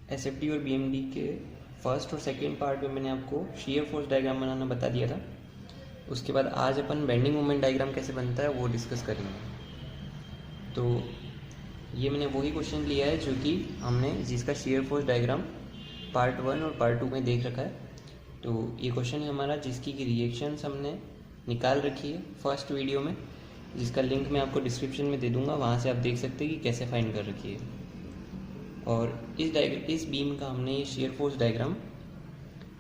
SFD और BMD के first और सेकंड पार्ट में मैंने आपको शियर फोर्स डायग्राम बनाना बता दिया था। उसके बाद आज अपन बेंडिंग मोमेंट डायग्राम कैसे बनता है वो डिस्कस करेंगे। तो ये मैंने वही क्वेश्चन लिया है जो कि हमने जिसका शियर फोर्स डायग्राम पार्ट 1 और पार्ट 2 में देख रखा है। तो ये क्वेश्चन है हमारा जिसकी की रिएक्शंस हमने निकाल रखी है फर्स्ट वीडियो में, जिसका लिंक मैं आपको डिस्क्रिप्शन में दे दूंगा, वहाँ से आप देख सकते हैं कि कैसे फाइंड कर रखी है। और इस बीम का हमने ये शियर फोर्स डायग्राम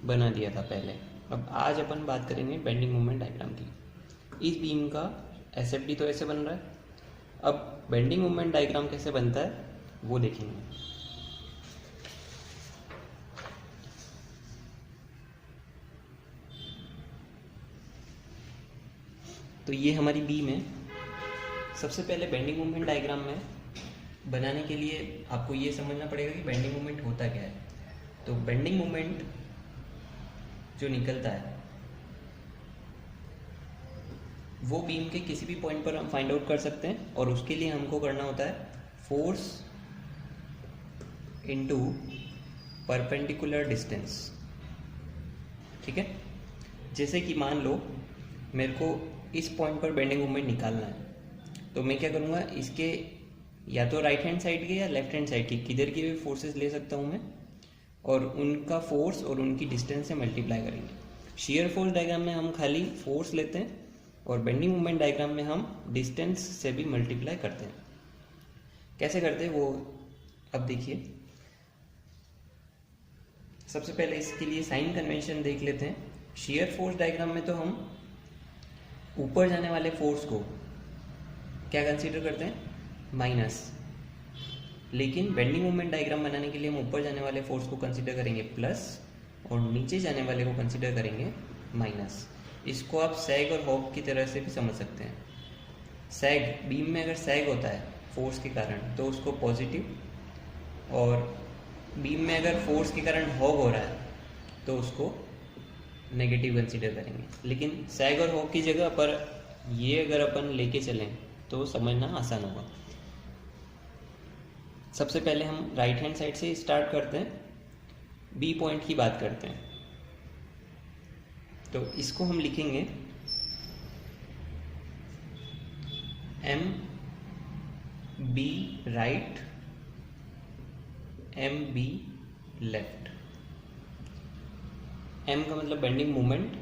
बना दिया था पहले। अब आज अपन बात करेंगे बेंडिंग मोमेंट डायग्राम की। इस बीम का एसएफडी तो ऐसे बन रहा है, अब बेंडिंग मोमेंट डायग्राम कैसे बनता है वो देखेंगे। तो ये हमारी बीम है। सबसे पहले बेंडिंग मोमेंट डायग्राम में बनाने के लिए आपको ये समझना पड़ेगा कि बेंडिंग मोमेंट होता क्या है। तो बेंडिंग मोमेंट जो निकलता है वो बीम के किसी भी पॉइंट पर हम फाइंड आउट कर सकते हैं, और उसके लिए हमको करना होता है फोर्स इनटू परपेंडिकुलर डिस्टेंस। ठीक है, जैसे कि मान लो मेरे को इस पॉइंट पर बेंडिंग मोमेंट निकालना है, तो मैं क्या करूँगा, इसके या तो राइट हैंड साइड के या लेफ्ट हैंड साइड के किधर के भी फोर्सेस ले सकता हूँ मैं, और उनका फोर्स और उनकी डिस्टेंस से मल्टीप्लाई करेंगे। शियर फोर्स डायग्राम में हम खाली फोर्स लेते हैं और बेंडिंग मोमेंट डायग्राम में हम डिस्टेंस से भी मल्टीप्लाई करते हैं। कैसे करते हैं वो अब देखिए। सबसे पहले इसके लिए साइन कन्वेंशन देख लेते हैं। शियर फोर्स डायग्राम में तो हम ऊपर जाने वाले फोर्स को क्या कंसीडर करते हैं, माइनस, लेकिन बेंडिंग मोमेंट डायग्राम बनाने के लिए हम ऊपर जाने वाले फोर्स को कंसीडर करेंगे प्लस और नीचे जाने वाले को कंसीडर करेंगे माइनस। इसको आप सैग और हॉप की तरह से भी समझ सकते हैं। सैग, बीम में अगर सैग होता है फोर्स के कारण तो उसको पॉजिटिव, और बीम में अगर फोर्स के कारण हॉग हो रहा है तो उसको नेगेटिव कंसीडर करेंगे। लेकिन सैग और हॉग की जगह पर ये अगर अपन लेके चलें तो समझना आसान होगा। सबसे पहले हम राइट हैंड साइड से स्टार्ट करते हैं, बी पॉइंट की बात करते हैं। तो इसको हम लिखेंगे M B right, M B left. M का मतलब बेंडिंग मोमेंट,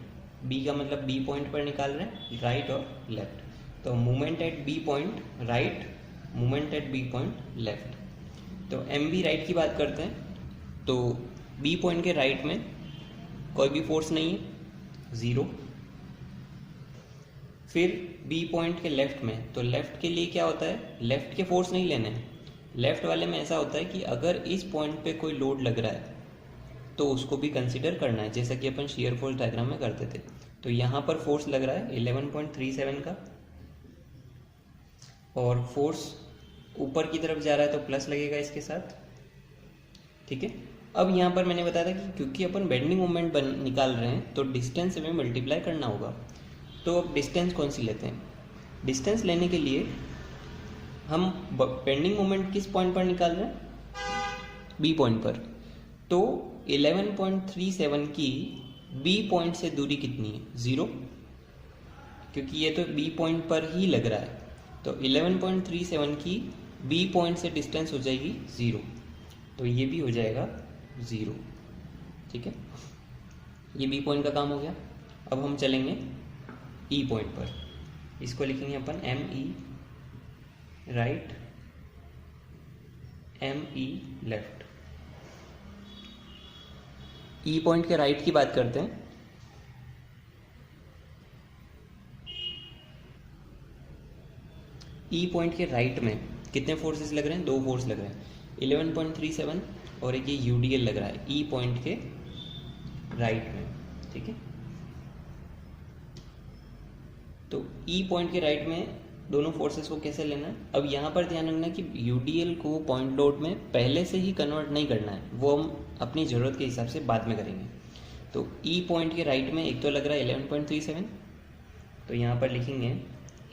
बी का मतलब बी पॉइंट पर निकाल रहे हैं, राइट और लेफ्ट। तो moment at B point right, moment at B point left. तो एम बी राइट की बात करते हैं, तो बी पॉइंट के राइट में कोई भी फोर्स नहीं है, 0। फिर बी पॉइंट के लेफ्ट में, तो लेफ्ट के लिए क्या होता है, लेफ्ट के फोर्स नहीं लेने हैं। लेफ्ट वाले में ऐसा होता है कि अगर इस पॉइंट पे कोई लोड लग रहा है तो उसको भी कंसीडर करना है, जैसा कि अपन शियर फोर्स डायग्राम में करते थे। तो यहाँ पर फोर्स लग रहा है 11.37 का, और फोर्स ऊपर की तरफ जा रहा है तो प्लस लगेगा इसके साथ। ठीक है, अब यहाँ पर मैंने बताया था कि क्योंकि अपन बेंडिंग मोमेंट निकाल रहे हैं तो डिस्टेंस से हमें मल्टीप्लाई करना होगा। तो अब डिस्टेंस कौन सी लेते हैं, डिस्टेंस लेने के लिए हम बेंडिंग मोमेंट किस पॉइंट पर निकाल रहे हैं, बी पॉइंट पर। तो 11.37 की बी पॉइंट से दूरी कितनी है, 0, क्योंकि ये तो बी पॉइंट पर ही लग रहा है। तो 11.37 की बी पॉइंट से डिस्टेंस हो जाएगी 0, तो ये भी हो जाएगा 0। ठीक है, ये बी पॉइंट का काम हो गया। अब हम चलेंगे ई पॉइंट पर, इसको लिखेंगे अपन M E right, M E left. E point के राइट की बात करते हैं। ई पॉइंट के राइट में कितने फोर्सेस लग रहे हैं, 2 फोर्स लग रहे हैं, 11.37 और एक ये यूडीएल लग रहा है ई पॉइंट के राइट में। ठीक है, तो ई पॉइंट के राइट में दोनों फोर्सेस को कैसे लेना है। अब यहाँ पर ध्यान रखना कि यूडीएल को पॉइंट लोड में पहले से ही कन्वर्ट नहीं करना है, वो हम अपनी ज़रूरत के हिसाब से बाद में करेंगे। तो ई पॉइंट के राइट में एक तो लग रहा है 11.37, तो यहाँ पर लिखेंगे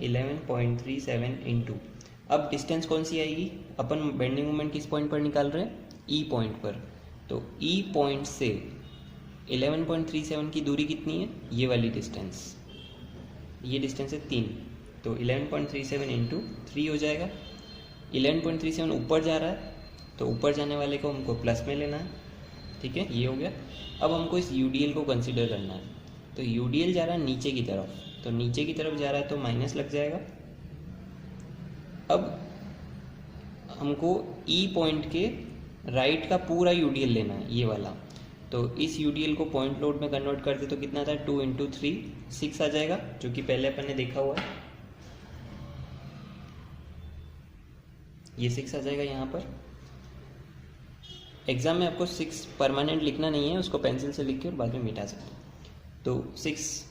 11.37 इंटू, अब डिस्टेंस कौन सी आएगी, अपन बेंडिंग मोमेंट किस पॉइंट पर निकाल रहे हैं, ई पॉइंट पर, तो ई पॉइंट से 11.37 की दूरी कितनी है, ये वाली डिस्टेंस, ये डिस्टेंस है 3, तो 11.37 इंटू 3 हो जाएगा। 11.37 ऊपर जा रहा है तो ऊपर जाने वाले को हमको प्लस में लेना है, ठीक है, ये हो गया। अब हमको इस यूडीएल को कंसिडर करना है, तो यूडीएल जा रहा है नीचे की तरफ, तो नीचे की तरफ जा रहा है तो माइनस लग जाएगा। अब हमको ई पॉइंट के राइट का पूरा यूडीएल लेना है, ये वाला, तो इस यूडीएल को पॉइंट लोड में कन्वर्ट करते तो कितना था, 2 इंटू 3 6 आ जाएगा, जो कि पहले अपन ने देखा हुआ है, ये 6 आ जाएगा यहाँ पर। एग्जाम में आपको 6 परमानेंट लिखना नहीं है, उसको पेंसिल से लिख के और बाद में मिटा सकते हैं। तो 6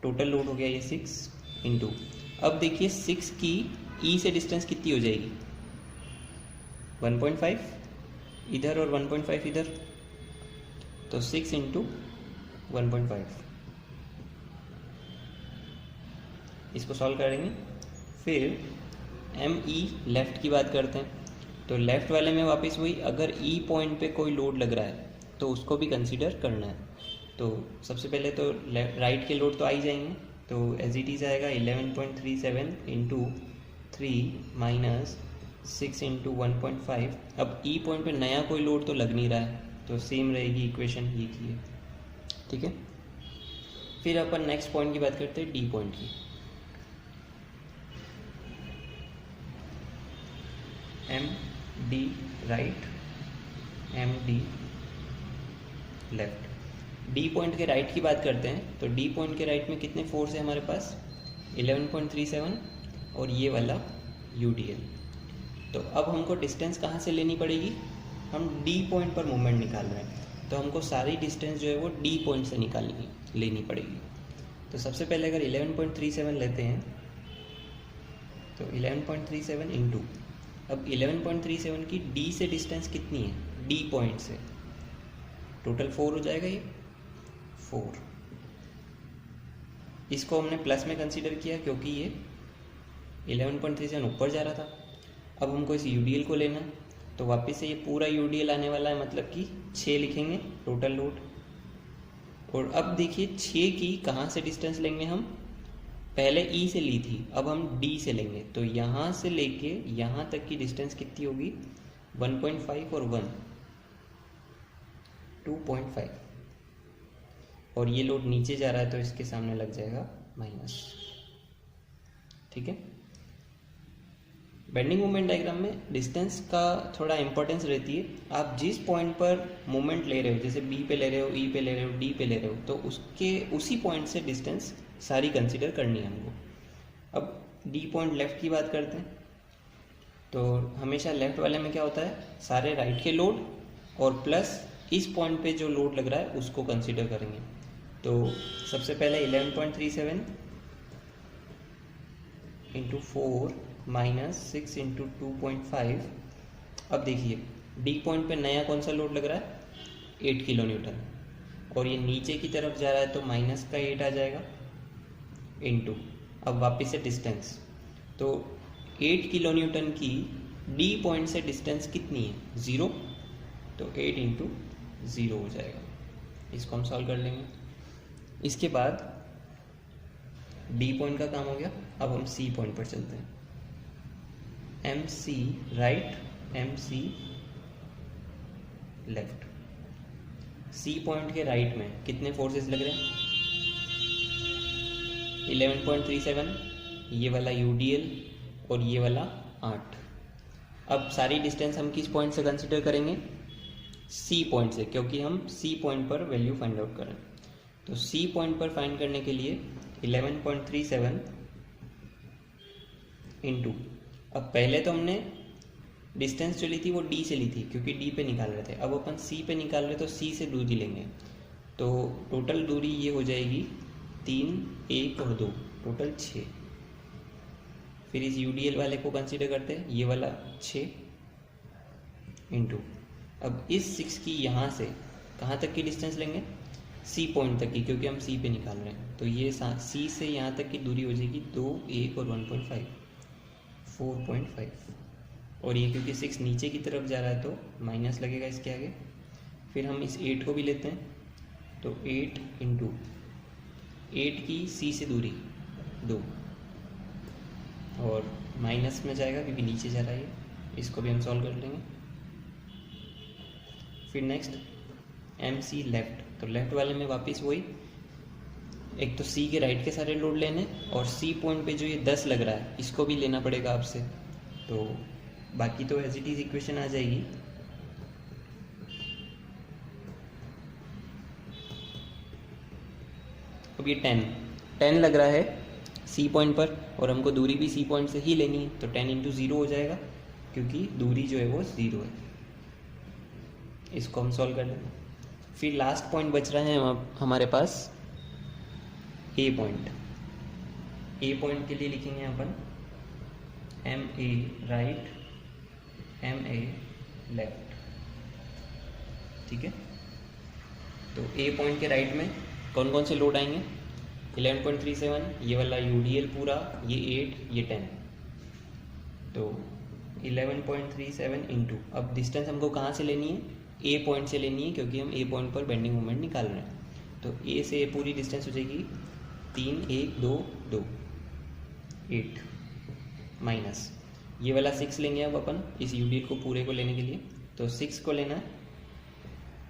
टोटल लोड हो गया ये 6 इंटू, अब देखिए 6 की ई से डिस्टेंस कितनी हो जाएगी, 1.5 इधर और 1.5 इधर, तो 6 इंटू 1.5, इसको सॉल्व करेंगे। फिर एम ई लेफ़्ट की बात करते हैं, तो लेफ़्ट वाले में वापस वही, अगर ई पॉइंट पे कोई लोड लग रहा है तो उसको भी कंसीडर करना है। तो सबसे पहले तो राइट के लोड तो आ ही जाएंगे, तो एज इट इज़ आएगा 11.37 इंटू 3 माइनस 6 इंटू 1.5। अब ई पॉइंट पे नया कोई लोड तो लग नहीं रहा है, तो सेम रहेगी इक्वेशन ये की है, ठीक है। फिर अपन नेक्स्ट पॉइंट की बात करते हैं, डी पॉइंट की। M D right, M D left. D point के राइट की बात करते हैं, तो डी पॉइंट के राइट में कितने फोर्स है हमारे पास, 11.37 और ये वाला यूडीएल। तो अब हमको डिस्टेंस कहाँ से लेनी पड़ेगी, हम डी पॉइंट पर मूवमेंट निकाल रहे हैं, तो हमको सारी डिस्टेंस जो है वो डी पॉइंट से लेनी पड़ेगी। तो सबसे पहले अगर 11.37 लेते हैं, तो 11.37 इंटू, अब 11.37 की डी से डिस्टेंस कितनी है, डी पॉइंट से, टोटल 4 हो जाएगा ये 4। इसको हमने प्लस में कंसीडर किया क्योंकि ये 11.37 ऊपर जा रहा था। अब हमको इस यूडीएल को लेना है, तो वापस से ये पूरा यूडीएल आने वाला है, मतलब कि 6 लिखेंगे टोटल लोड। और अब देखिए 6 की कहाँ से डिस्टेंस लेंगे हम, पहले ई से ली थी, अब हम डी से लेंगे, तो यहाँ से लेके यहाँ तक की डिस्टेंस कितनी होगी, 1.5 और 1 2.5, और ये लोड नीचे जा रहा है तो इसके सामने लग जाएगा माइनस, ठीक है। बेंडिंग मोमेंट डायग्राम में डिस्टेंस का थोड़ा इंपॉर्टेंस रहती है। आप जिस पॉइंट पर मोमेंट ले रहे हो, जैसे बी पे ले रहे हो, ई पे ले रहे हो, डी पे ले रहे हो, तो उसी पॉइंट से डिस्टेंस सारी कंसीडर करनी है हमको। अब डी पॉइंट लेफ्ट की बात करते हैं, तो हमेशा लेफ्ट वाले में क्या होता है, सारे राइट के लोड और प्लस इस पॉइंट पे जो लोड लग रहा है उसको कंसीडर करेंगे। तो सबसे पहले 11.37 इंटू 4 माइनस 6 इंटू 2.5। अब देखिए डी पॉइंट पे नया कौन सा लोड लग रहा है, 8 किलो न्यूटन, और ये नीचे की तरफ जा रहा है तो माइनस का 8 आ जाएगा इंटू, अब वापस से डिस्टेंस, तो 8 किलो न्यूटन की डी पॉइंट से डिस्टेंस कितनी है, 0, तो 8 इंटू 0 हो जाएगा। इसको हम सॉल्व कर लेंगे। इसके बाद डी पॉइंट का काम हो गया, अब हम सी पॉइंट पर चलते हैं। M C right, M C left. C point के राइट में कितने फोर्सेस लग रहे हैं, 11.37, ये वाला यूडीएल और ये वाला 8। अब सारी डिस्टेंस हम किस पॉइंट से कंसीडर करेंगे, सी पॉइंट से, क्योंकि हम सी पॉइंट पर वैल्यू फाइंड आउट करें। तो सी पॉइंट पर फाइंड करने के लिए 11.37 इंटू, अब पहले तो हमने डिस्टेंस जो ली थी वो डी से ली थी क्योंकि डी पे निकाल रहे थे, अब अपन सी पे निकाल रहे तो सी से दूरी लेंगे, तो टोटल दूरी ये हो जाएगी 3, 1 और 2, टोटल 6। फिर इस यूडीएल वाले को कंसीडर करते हैं, ये वाला 6 इंटू, अब इस 6 की यहाँ से कहाँ तक की डिस्टेंस लेंगे, सी पॉइंट तक की, क्योंकि हम सी पे निकाल रहे हैं, तो ये सी से यहाँ तक की दूरी हो जाएगी 2, 1 और 1.5, 4.5, और ये क्योंकि 6 नीचे की तरफ जा रहा है तो माइनस लगेगा इसके आगे, फिर हम इस 8 को भी लेते हैं, तो 8 इंटू 8 की सी से दूरी 2 और माइनस में जाएगा क्योंकि नीचे जा रहा है, इसको भी हम सॉल्व कर लेंगे। फिर नेक्स्ट एम सी लेफ्ट, तो लेफ्ट वाले में वापस वही, एक तो सी के राइट के सारे लोड लेने और सी पॉइंट पे जो ये 10 लग रहा है इसको भी लेना पड़ेगा आपसे। तो बाकी तो एज इट इज इक्वेशन आ जाएगी। अब ये 10 लग रहा है सी पॉइंट पर और हमको दूरी भी सी पॉइंट से ही लेनी है, तो 10 इंटू 0 हो जाएगा क्योंकि दूरी जो है वो 0 है। इसको हम सॉल्व कर लेंगे। फिर लास्ट पॉइंट बच रहा है हमारे पास ए पॉइंट। ए पॉइंट के लिए लिखेंगे अपन M A right, M A left, ठीक है। तो ए पॉइंट के राइट में कौन कौन से लोड आएंगे, 11.37, ये वाला यूडीएल पूरा, ये 8, ये 10, तो 11.37 इंटू, अब डिस्टेंस हमको कहाँ से लेनी है, ए पॉइंट से लेनी है क्योंकि हम ए पॉइंट पर बेंडिंग मोमेंट निकाल रहे हैं। तो ए से ए पूरी डिस्टेंस हो जाएगी 3, 1, 2, 2, 8 माइनस ये वाला 6 लेंगे अब अपन इस यूडीएल को पूरे को लेने के लिए, तो 6 को लेना है,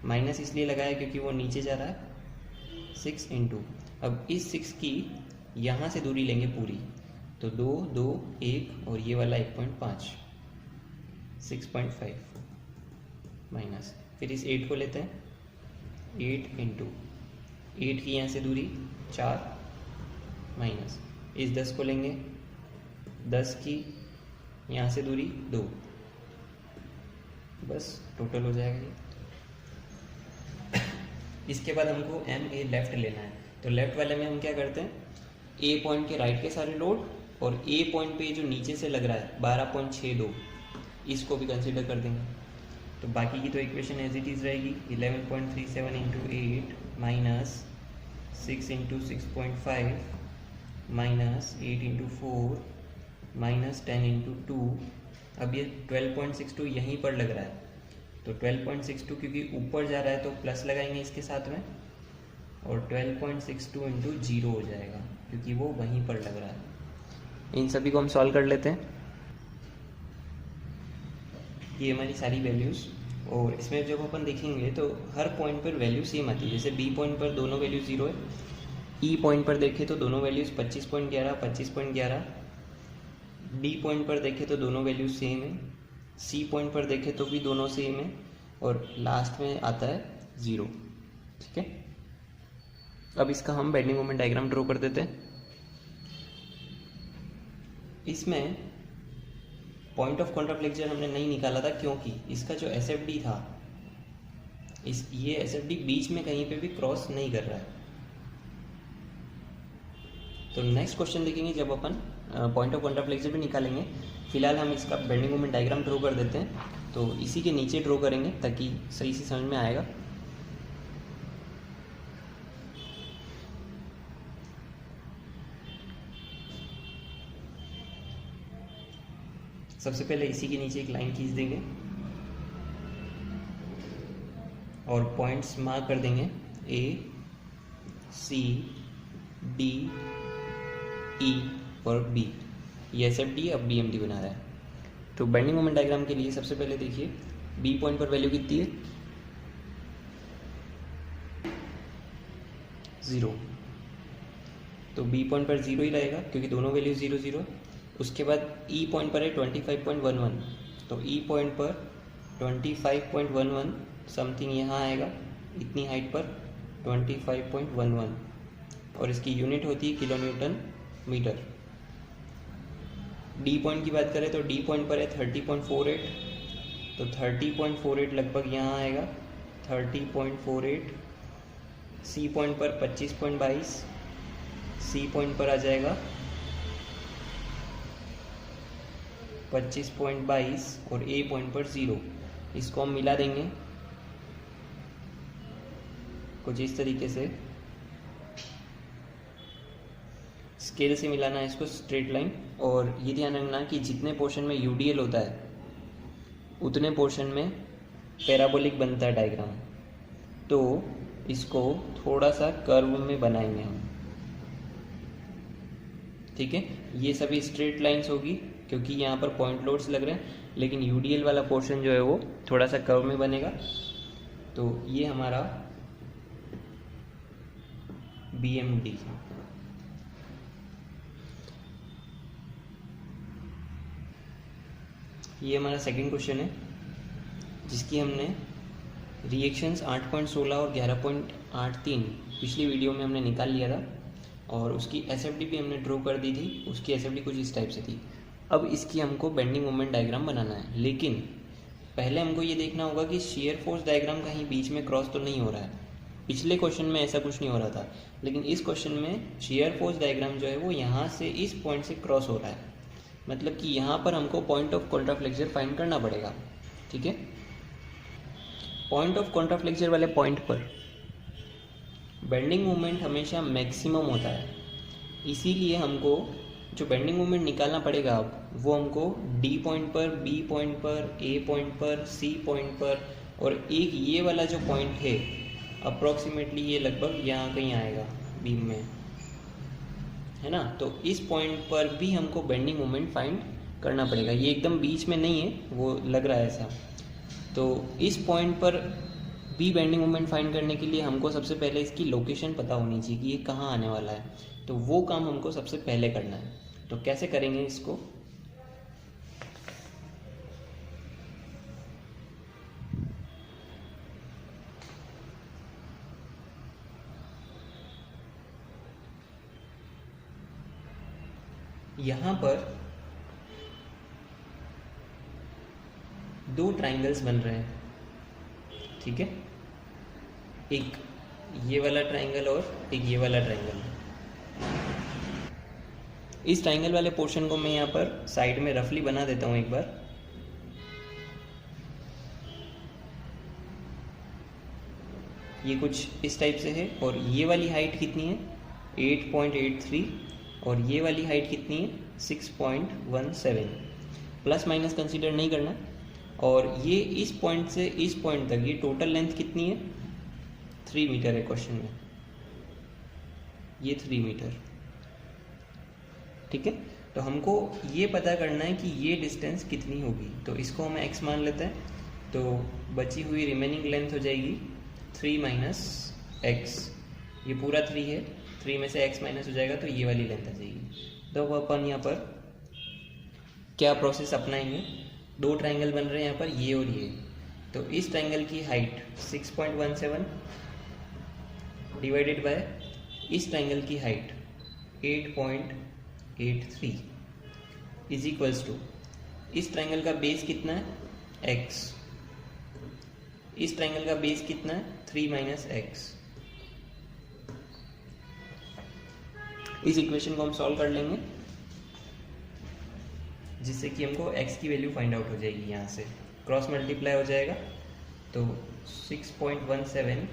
माइनस इसलिए लगाया क्योंकि वो नीचे जा रहा है, 6 इंटू, अब इस 6 की यहाँ से दूरी लेंगे पूरी, तो 2, 2, 1 और ये वाला 1.5, 6.5 माइनस, फिर इस 8 को लेते हैं, 8 इंटू 8 की यहाँ से दूरी 4 माइनस, इस 10 को लेंगे, 10 की यहाँ से दूरी 2, बस टोटल हो जाएगा ये। इसके बाद हमको एम ए लेफ्ट लेना है, तो लेफ्ट वाले में हम क्या करते हैं, ए पॉइंट के राइट के सारे लोड और ए पॉइंट पे जो नीचे से लग रहा है 12.62 इसको भी कंसीडर कर देंगे। तो बाकी की तो इक्वेशन एज इट इज़ रहेगी, 11.37 into 8 minus 6 into 6.5 minus 8 into 4 minus 10 into 2। अब ये 12.62 यहीं पर लग रहा है, तो 12.62 क्योंकि ऊपर जा रहा है तो प्लस लगाएंगे इसके साथ में, और 12.62 इंटू 0 हो जाएगा क्योंकि वो वहीं पर लग रहा है। इन सभी को हम सॉल्व कर लेते हैं। ये हमारी सारी वैल्यूज़, और इसमें जब अपन देखेंगे तो हर पॉइंट पर वैल्यू सेम आती है। जैसे बी पॉइंट पर दोनों वैल्यू 0 है, ई पॉइंट पर देखें तो दोनों वैल्यूज़ 25.11, 25.11, डी पॉइंट पर देखें तो दोनों वैल्यूज सेम है, सी पॉइंट पर देखें तो भी दोनों सेम है, और लास्ट में आता है 0, ठीक है। अब इसका हम बेंडिंग मोमेंट डायग्राम ड्रॉ कर देते हैं। इसमें पॉइंट ऑफ कॉन्ट्राफ्लेक्शन हमने नहीं निकाला था क्योंकि इसका जो एसएफडी था, ये एसएफडी बीच में कहीं पे भी क्रॉस नहीं कर रहा है। तो नेक्स्ट क्वेश्चन देखेंगे जब अपन पॉइंट ऑफ कॉन्ट्राफ्लेक्शन भी निकालेंगे। फिलहाल हम इसका बेंडिंग मोमेंट डायग्राम ड्रॉ कर देते हैं, तो इसी के नीचे ड्रॉ करेंगे ताकि सही से समझ में आएगा। सबसे पहले इसी के नीचे एक लाइन खींच देंगे और पॉइंट्स मार्क कर देंगे, ए, सी, डी, ई और बी। ये एसएफडी अब बीएमडी बना रहा है। तो बेंडिंग मोमेंट डायग्राम के लिए सबसे पहले देखिए बी पॉइंट पर वैल्यू कितनी है, 0, तो बी पॉइंट पर 0 ही रहेगा क्योंकि दोनों वैल्यू 0, 0। उसके बाद ई पॉइंट पर है 25.11, तो ई पॉइंट पर 25.11 समथिंग यहाँ आएगा, इतनी हाइट पर 25.11, और इसकी यूनिट होती है kilo newton metre. D point की बात करें तो डी पॉइंट पर है 30.48, तो 30.48 लगभग यहाँ आएगा, 30.48। सी पॉइंट पर 25.22, सी पॉइंट पर आ जाएगा 25.22, और ए पॉइंट पर 0। इसको हम मिला देंगे कुछ इस तरीके से, स्केल से मिलाना है इसको, स्ट्रेट लाइन। और ये ध्यान रखना कि जितने पोर्शन में यूडीएल होता है उतने पोर्शन में पैराबोलिक बनता है डायग्राम, तो इसको थोड़ा सा कर्व में बनाएंगे हम, ठीक है। ये सभी स्ट्रेट लाइंस होगी क्योंकि यहाँ पर पॉइंट लोड्स लग रहे हैं, लेकिन यूडीएल वाला पोर्शन जो है वो थोड़ा सा कर्व में बनेगा। तो ये हमारा बीएमडी। ये हमारा सेकंड क्वेश्चन है जिसकी हमने रिएक्शंस 8.16 और 11.83 पिछली वीडियो में हमने निकाल लिया था, और उसकी एसएफडी भी हमने ड्रॉ कर दी थी। उसकी एसएफडी कुछ इस टाइप से थी। अब इसकी हमको बेंडिंग मोमेंट डायग्राम बनाना है, लेकिन पहले हमको ये देखना होगा कि शियर फोर्स डायग्राम कहीं बीच में क्रॉस तो नहीं हो रहा है। पिछले क्वेश्चन में ऐसा कुछ नहीं हो रहा था, लेकिन इस क्वेश्चन में शियर फोर्स डायग्राम जो है वो यहाँ से इस पॉइंट से क्रॉस हो रहा है। मतलब कि यहाँ पर हमको पॉइंट ऑफ कॉन्ट्राफ्लेक्चर फाइंड करना पड़ेगा, ठीक है। पॉइंट ऑफ कॉन्ट्राफ्लेक्चर वाले पॉइंट पर बेंडिंग मोमेंट हमेशा मैक्सिमम होता है, इसीलिए हमको जो बेंडिंग मोमेंट निकालना पड़ेगा अब वो हमको डी पॉइंट पर, बी पॉइंट पर, ए पॉइंट पर, सी पॉइंट पर, और एक ये वाला जो पॉइंट है अप्रॉक्सीमेटली ये लगभग यहाँ कहीं आएगा बीम में, है ना। तो इस पॉइंट पर भी हमको बेंडिंग मोमेंट फाइंड करना पड़ेगा। ये एकदम बीच में नहीं है, वो लग रहा है ऐसा। तो इस पॉइंट पर भी बेंडिंग मोमेंट फाइंड करने के लिए हमको सबसे पहले इसकी लोकेशन पता होनी चाहिए कि ये कहाँ आने वाला है। तो वो काम हमको सबसे पहले करना है। तो कैसे करेंगे इसको? यहाँ पर दो ट्राइंगल्स बन रहे हैं, ठीक है। एक ये वाला ट्राइंगल और एक ये वाला ट्राइंगल। इस ट्राइंगल वाले पोर्शन को मैं यहाँ पर साइड में रफली बना देता हूँ एक बार। ये कुछ इस टाइप से है, और ये वाली हाइट कितनी है 8.83, और ये वाली हाइट कितनी है 6.17। प्लस माइनस कंसीडर नहीं करना। और ये इस पॉइंट से इस पॉइंट तक ये टोटल लेंथ कितनी है 3 मीटर है क्वेश्चन में, ये 3 मीटर, ठीक है। तो हमको ये पता करना है कि ये डिस्टेंस कितनी होगी। तो इसको हम x मान लेते हैं। तो बची हुई रिमेनिंग लेंथ हो जाएगी 3 माइनस एक्स। ये पूरा 3 है, 3 में से x माइनस हो जाएगा तो ये वाली लेंथ आ जाएगी। तो अब अपन यहाँ पर क्या प्रोसेस अपनाएंगे? दो ट्राइंगल बन रहे हैं यहाँ पर, ये और ये। तो इस ट्राइंगल की हाइट 6.17 डिवाइडेड बाय इस ट्राइंगल की हाइट 8.83 इज इक्वल्स टू, इस ट्राइंगल का बेस कितना है x, इस ट्राइंगल का बेस कितना है 3 माइनस एक्स। इस इक्वेशन को हम सॉल्व कर लेंगे, जिससे कि हमको x की वैल्यू फाइंड आउट हो जाएगी। यहाँ से क्रॉस मल्टीप्लाई हो जाएगा। तो 6.17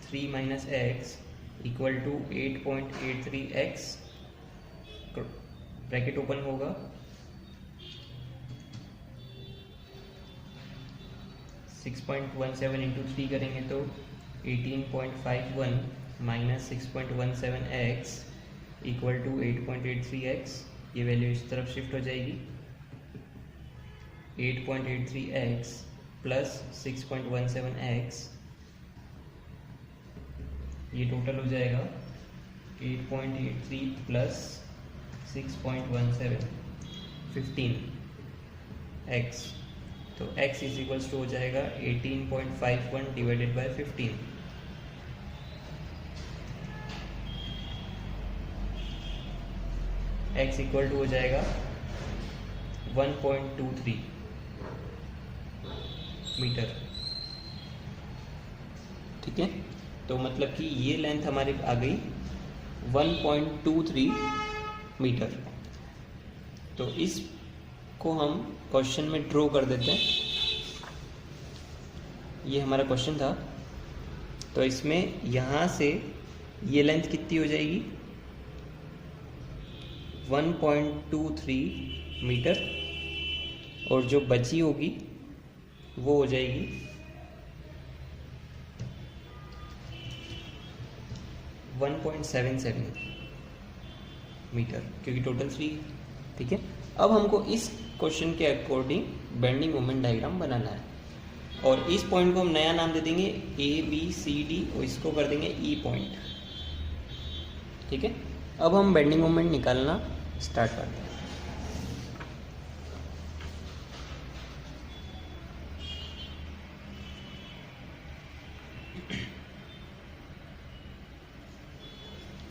3 minus x equal to 8.83 x, bracket open होगा, 6.17 इंटू 3 करेंगे तो 18.51 minus 6.17 x equal to 8.83 x. ये वैल्यू इस तरफ शिफ्ट हो जाएगी। 8.83 एक्स प्लस 6.17 एक्स, ये टोटल हो जाएगा 8.83 प्लस 6.17 15 एक्स। तो x इज इक्वल्स टू हो जाएगा 18.51 divided by 15। x equal to हो जाएगा 1.23 मीटर, ठीक है। तो मतलब कि ये लेंथ हमारी आ गई 1.23 मीटर। तो इसको हम क्वेश्चन में ड्रॉ कर देते हैं। ये हमारा क्वेश्चन था। तो इसमें यहाँ से ये लेंथ कितनी हो जाएगी 1.23 मीटर, और जो बची होगी वो हो जाएगी 1.77 मीटर, क्योंकि टोटल 3। ठीक है, अब हमको इस क्वेश्चन के अकॉर्डिंग बेंडिंग मोमेंट डायग्राम बनाना है, और इस पॉइंट को हम नया नाम दे देंगे ABCD, और इसको कर देंगे E पॉइंट। ठीक है, अब हम बेंडिंग मोमेंट निकालना स्टार्ट करते हैं।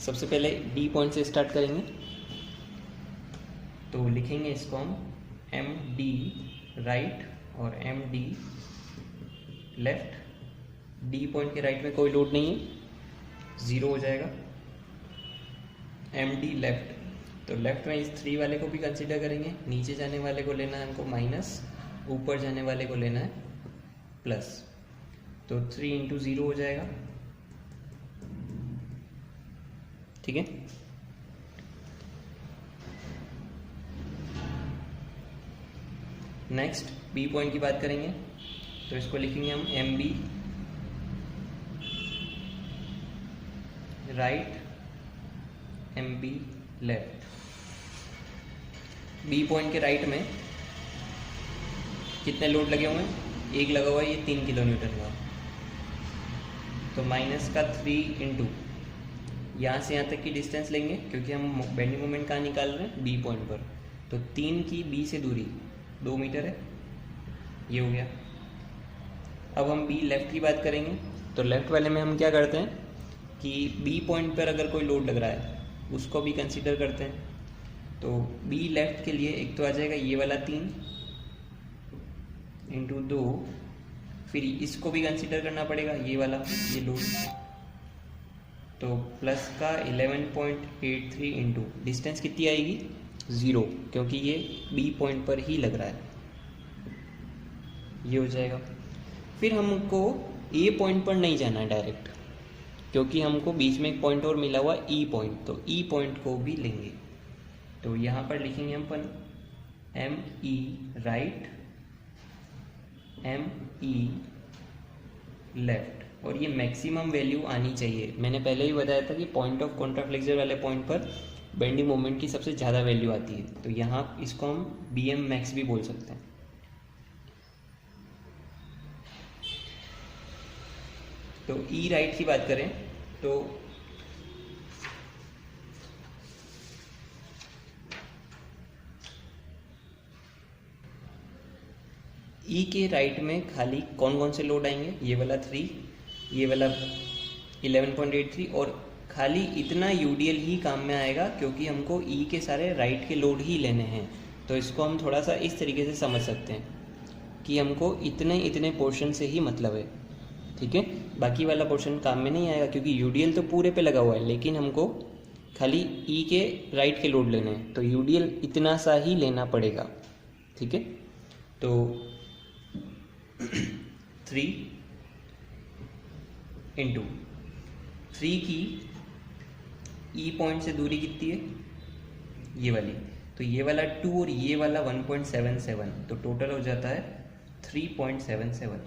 सबसे पहले D पॉइंट से स्टार्ट करेंगे, तो लिखेंगे इसको हम MD राइट और MD लेफ्ट। D पॉइंट के राइट में कोई लोड नहीं है, 0 हो जाएगा। MD लेफ्ट, तो लेफ्ट में इस 3 वाले को भी कंसीडर करेंगे, नीचे जाने वाले को लेना है हमको माइनस, ऊपर जाने वाले को लेना है प्लस, तो 3 इंटू 0 हो जाएगा। ठीक है, नेक्स्ट B पॉइंट की बात करेंगे, तो इसको लिखेंगे हम MB right MB left. B point के राइट में कितने लोड लगे हुए हैं, एक लगा हुआ है, ये 3 किलो न्यूटन का, तो माइनस का 3 इंटू यहाँ से यहाँ तक की डिस्टेंस लेंगे, क्योंकि हम बेंडिंग मोमेंट कहाँ निकाल रहे हैं, B पॉइंट पर, तो 3 की B से दूरी 2 मीटर है, ये हो गया। अब हम B लेफ्ट की बात करेंगे, तो लेफ्ट वाले में हम क्या करते हैं कि B पॉइंट पर अगर कोई लोड लग रहा है उसको भी कंसीडर करते हैं, तो B लेफ्ट के लिए एक तो आ जाएगा ये वाला 3 इंटू 2, फिर इसको भी कंसीडर करना पड़ेगा, ये वाला ये लोड, तो प्लस का 11.83 इंटू डिस्टेंस कितनी आएगी 0, क्योंकि ये B पॉइंट पर ही लग रहा है, ये हो जाएगा। फिर हमको A पॉइंट पर नहीं जाना है डायरेक्ट, क्योंकि हमको बीच में एक पॉइंट और मिला हुआ E पॉइंट, तो E पॉइंट को भी लेंगे, तो यहाँ पर लिखेंगे हम अपन ME राइट ME लेफ्ट, और ये मैक्सिमम वैल्यू आनी चाहिए। मैंने पहले ही बताया था कि पॉइंट ऑफ कॉन्ट्राफ्लेक्सर वाले पॉइंट पर बेंडिंग मोमेंट की सबसे ज़्यादा वैल्यू आती है, तो यहाँ इसको हम BM मैक्स भी बोल सकते हैं। तो E राइट की बात करें तो E के राइट में खाली कौन कौन से लोड आएंगे, ये वाला 3, ये वाला 11.83, और खाली इतना UDL ही काम में आएगा, क्योंकि हमको E के सारे राइट के लोड ही लेने हैं। तो इसको हम थोड़ा सा इस तरीके से समझ सकते हैं कि हमको इतने इतने पोर्शन से ही मतलब है। ठीक है, बाकी वाला पोर्शन काम में नहीं आएगा, क्योंकि UDL तो पूरे पे लगा हुआ है, लेकिन हमको खाली E के राइट के लोड लेने हैं, तो UDL इतना सा ही लेना पड़ेगा। ठीक है, तो 3 इंटू 3 की E पॉइंट से दूरी कितनी है, ये वाली, तो ये वाला 2 और ये वाला 1.77, तो टोटल हो जाता है 3.77।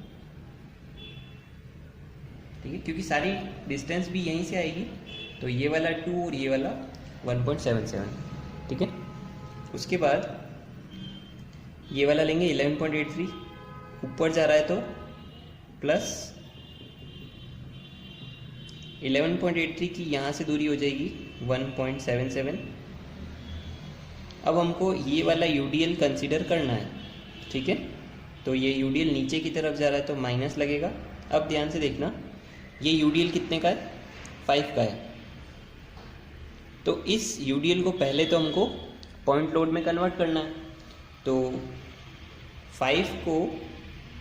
ठीक है, क्योंकि सारी डिस्टेंस भी यहीं से आएगी, तो ये वाला 2 और ये वाला 1.77। ठीक है, उसके बाद ये वाला लेंगे 11.83, ऊपर जा रहा है तो प्लस 11.83 की यहाँ से दूरी हो जाएगी 1.77। अब हमको ये वाला UDL कंसीडर करना है। ठीक है, तो ये UDL नीचे की तरफ जा रहा है तो माइनस लगेगा। अब ध्यान से देखना, ये UDL कितने का है, 5 का है, तो इस UDL को पहले तो हमको पॉइंट लोड में कन्वर्ट करना है, तो 5 को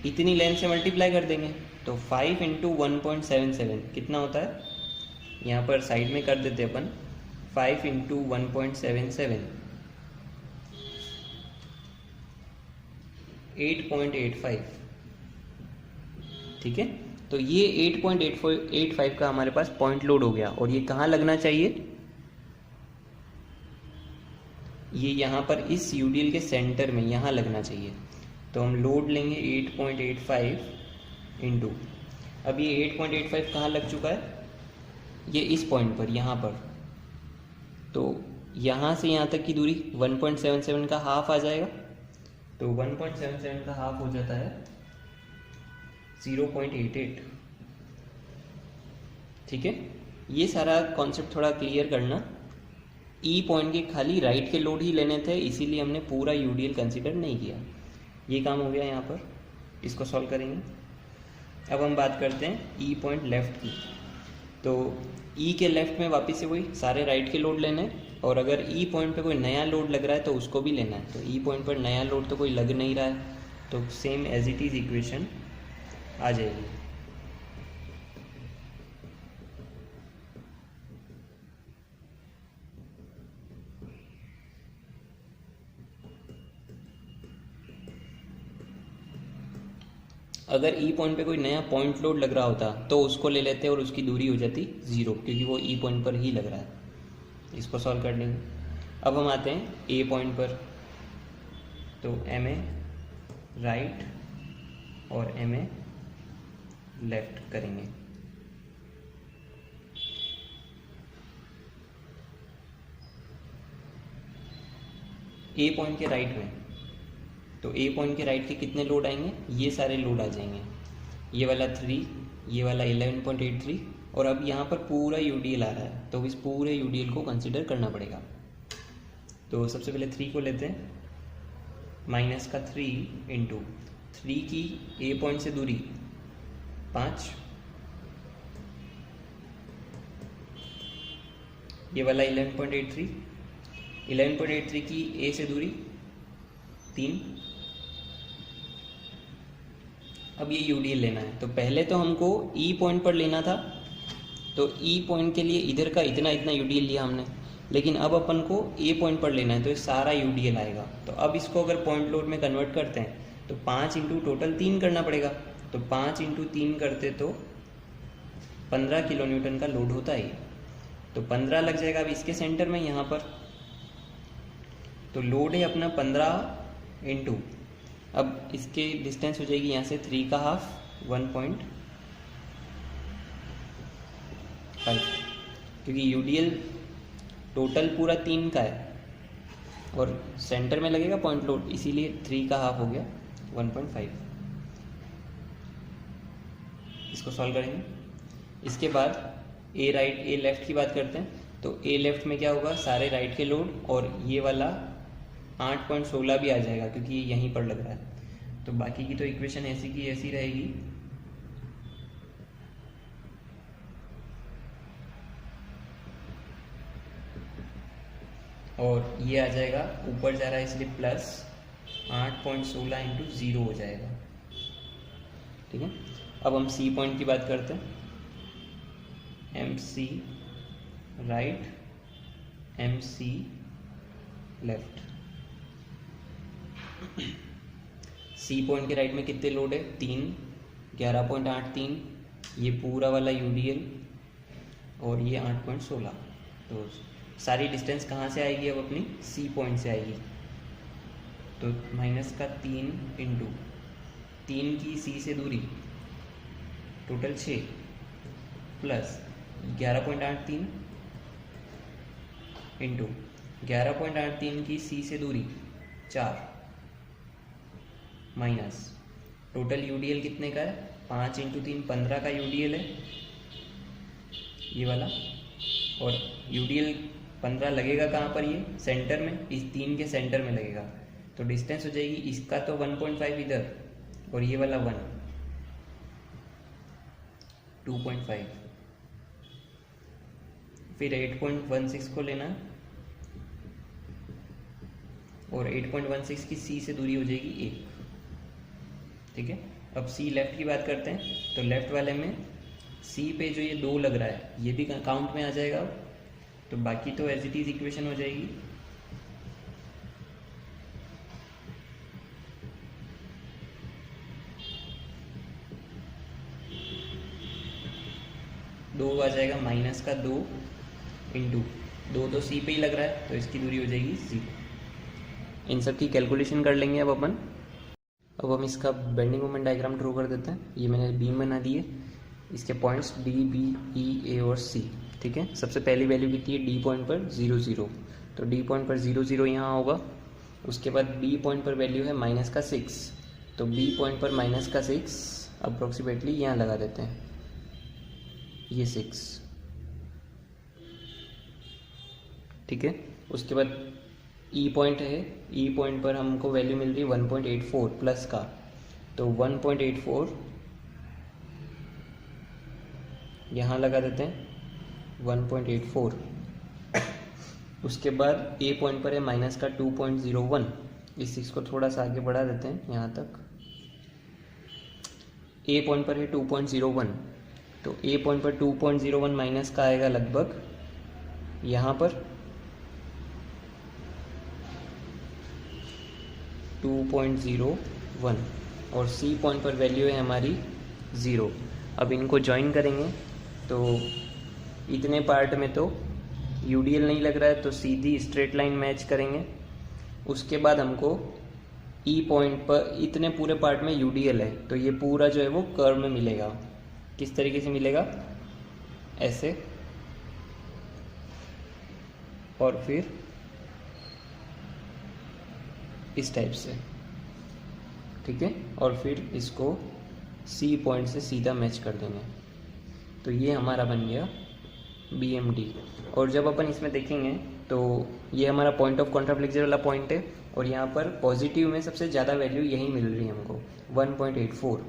इतनी लेंथ से मल्टीप्लाई कर देंगे, तो 5 इंटू 1.77 कितना होता है, यहाँ पर साइड में कर देते अपन, 5 इंटू 1.77 8.85। ठीक है, तो ये 8.85 का हमारे पास पॉइंट लोड हो गया, और ये कहाँ लगना चाहिए, ये यहाँ पर इस UDL के सेंटर में यहाँ लगना चाहिए। तो हम लोड लेंगे 8.85 इंटू, अब ये 8.85 कहाँ लग चुका है, ये इस पॉइंट पर, यहाँ पर, तो यहाँ से यहाँ तक की दूरी 1.77 का हाफ आ जाएगा। तो 1.77 का हाफ हो जाता है 0.88। ठीक है, ये सारा कॉन्सेप्ट थोड़ा क्लियर करना। ई पॉइंट के खाली राइट के लोड ही लेने थे, इसीलिए हमने पूरा यूडीएल कंसीडर नहीं किया। ये काम हो गया यहाँ पर, इसको सॉल्व करेंगे। अब हम बात करते हैं ई पॉइंट लेफ्ट की। तो ई के लेफ्ट में वापस से वही सारे राइट के लोड लेने हैं, और अगर ई पॉइंट पे कोई नया लोड लग रहा है तो उसको भी लेना है। तो ई पॉइंट पर नया लोड तो कोई लग नहीं रहा है, तो same as it is equation आ जाएगी। अगर ई पॉइंट पे कोई नया पॉइंट लोड लग रहा होता तो उसको ले लेते और उसकी दूरी हो जाती 0, क्योंकि वो ई पॉइंट पर ही लग रहा है। इसको सॉल्व कर लेंगे। अब हम आते हैं ए पॉइंट पर। तो एम ए राइट और एम ए लेफ्ट करेंगे। ए पॉइंट के राइट में, तो ए पॉइंट के राइट के कितने लोड आएंगे, ये सारे लोड आ जाएंगे। ये वाला 3, ये वाला 11.83, और अब यहाँ पर पूरा यूडीएल आ रहा है, तो इस पूरे यूडीएल को कंसिडर करना पड़ेगा। तो सबसे पहले 3 को लेते हैं, माइनस का 3 इंटू 3 की ए पॉइंट से दूरी 5, ये वाला 11.83 की ए से दूरी 3। अब ये यूडीएल लेना है, तो पहले तो हमको ई पॉइंट पर लेना था, तो ई पॉइंट के लिए इधर का इतना यूडीएल लिया हमने, लेकिन अब अपन को ए पॉइंट पर लेना है, तो ये सारा यूडीएल आएगा। तो अब इसको अगर पॉइंट लोड में कन्वर्ट करते हैं तो 5 इंटू टोटल 3 करना पड़ेगा। तो 5 इंटू 3 करते तो 15 किलो न्यूटन का लोड होता है। तो 15 लग जाएगा अब इसके सेंटर में यहाँ पर। तो लोड है अपना 15 इंटू, अब इसके डिस्टेंस हो जाएगी यहाँ से 3 का हाफ 1.5, क्योंकि यूडीएल टोटल पूरा 3 का है और सेंटर में लगेगा पॉइंट लोड, इसीलिए 3 का हाफ हो गया 1.5। इसको सॉल्व करेंगे। इसके बाद ए राइट ए लेफ्ट की बात करते हैं। तो ए लेफ्ट में क्या होगा, सारे राइट के लोड, और ये वाला 8.16 भी आ जाएगा क्योंकि ये यहीं पर लग रहा है। तो बाकी की तो इक्वेशन ऐसी की ऐसी रहेगी। और ये आ जाएगा, ऊपर जा रहा है इसलिए प्लस 8.16 इंटू 0 हो जाएगा। ठीक है, अब हम सी पॉइंट की बात करते हैं। M C right, M C left. C point के राइट में कितने लोड है, 3, 11.83, ये पूरा वाला यूडीएल और ये 8.16। तो सारी डिस्टेंस कहाँ से आएगी, अब अपनी सी पॉइंट से आएगी। तो माइनस का 3 इंटू 3 की सी से दूरी टोटल 6 प्लस 11.83 इंटू 11.83 की सी से दूरी 4 माइनस टोटल यूडीएल कितने का है, 5 इंटू 3 15 का यूडीएल है ये वाला। और यूडीएल 15 लगेगा कहाँ पर, ये सेंटर में, इस 3 के सेंटर में लगेगा। तो डिस्टेंस हो जाएगी इसका तो 1.5 इधर, और ये वाला 1 2.5। फिर 8.16 को लेना है, और 8.16 की सी से दूरी हो जाएगी 1। ठीक है, अब सी लेफ्ट की बात करते हैं। तो लेफ्ट वाले में सी पे जो ये 2 लग रहा है ये भी काउंट में आ जाएगा। तो बाकी तो एज इट इज इक्वेशन हो जाएगी। दो आ जाएगा, माइनस का 2 इंटू 2 तो सी पे ही लग रहा है, तो इसकी दूरी हो जाएगी 0। इन सब की कैलकुलेशन कर लेंगे अब अपन। अब हम इसका बेंडिंग मोमेंट डायग्राम ड्रॉ कर देते हैं। ये मैंने बीम बना दी है, इसके पॉइंट्स डी, बी, ई, ए और सी। ठीक है। सबसे पहली वैल्यू कितनी है, डी पॉइंट पर 0 0, तो डी पॉइंट पर 0 0 यहाँ होगा। उसके बाद बी पॉइंट पर वैल्यू है -6, तो बी पॉइंट पर -6 अप्रोक्सीमेटली यहाँ लगा देते हैं, ये 6, ठीक है। उसके बाद ई पॉइंट है, ई पॉइंट पर हमको वैल्यू मिल रही है 1.84 प्लस का, तो 1.84 यहाँ लगा देते हैं, 1.84। उसके बाद ए पॉइंट पर है माइनस का 2.01, इस चीज़ को थोड़ा सा आगे बढ़ा देते हैं यहाँ तक। ए पॉइंट पर है 2.01, तो ए पॉइंट पर 2.01 माइनस का आएगा लगभग यहाँ पर 2.01, और सी पॉइंट पर वैल्यू है हमारी 0। अब इनको ज्वाइन करेंगे तो इतने पार्ट में तो यूडीएल नहीं लग रहा है, तो सीधी स्ट्रेट लाइन मैच करेंगे। उसके बाद हमको ई पॉइंट पर इतने पूरे पार्ट में यूडीएल है, तो ये पूरा जो है वो कर्व में मिलेगा। किस तरीके से मिलेगा, ऐसे, और फिर इस टाइप से, ठीक है। और फिर इसको सी पॉइंट से सीधा मैच कर देंगे, तो ये हमारा बन गया BMD। और जब अपन इसमें देखेंगे तो ये हमारा पॉइंट ऑफ कॉन्ट्राफ्लेक्चर वाला पॉइंट है, और यहाँ पर पॉजिटिव में सबसे ज़्यादा वैल्यू यही मिल रही है हमको 1.84।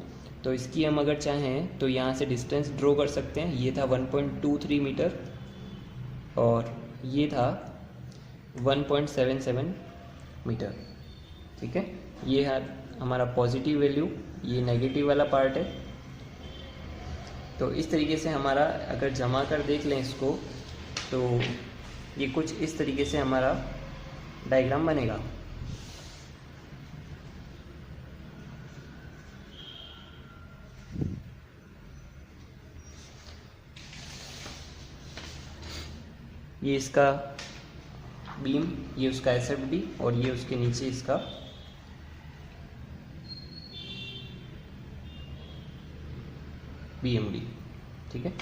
तो इसकी हम अगर चाहें तो यहाँ से डिस्टेंस ड्रॉ कर सकते हैं। ये था 1.23 मीटर और ये था 1.77 मीटर, ठीक है। ये है हमारा पॉजिटिव वैल्यू, ये नेगेटिव वाला पार्ट है। तो इस तरीके से हमारा अगर जमा कर देख लें इसको, तो ये कुछ इस तरीके से हमारा डायग्राम बनेगा। ये इसका बीम, ये उसका SFD, और ये उसके नीचे इसका BMD, ठीक है।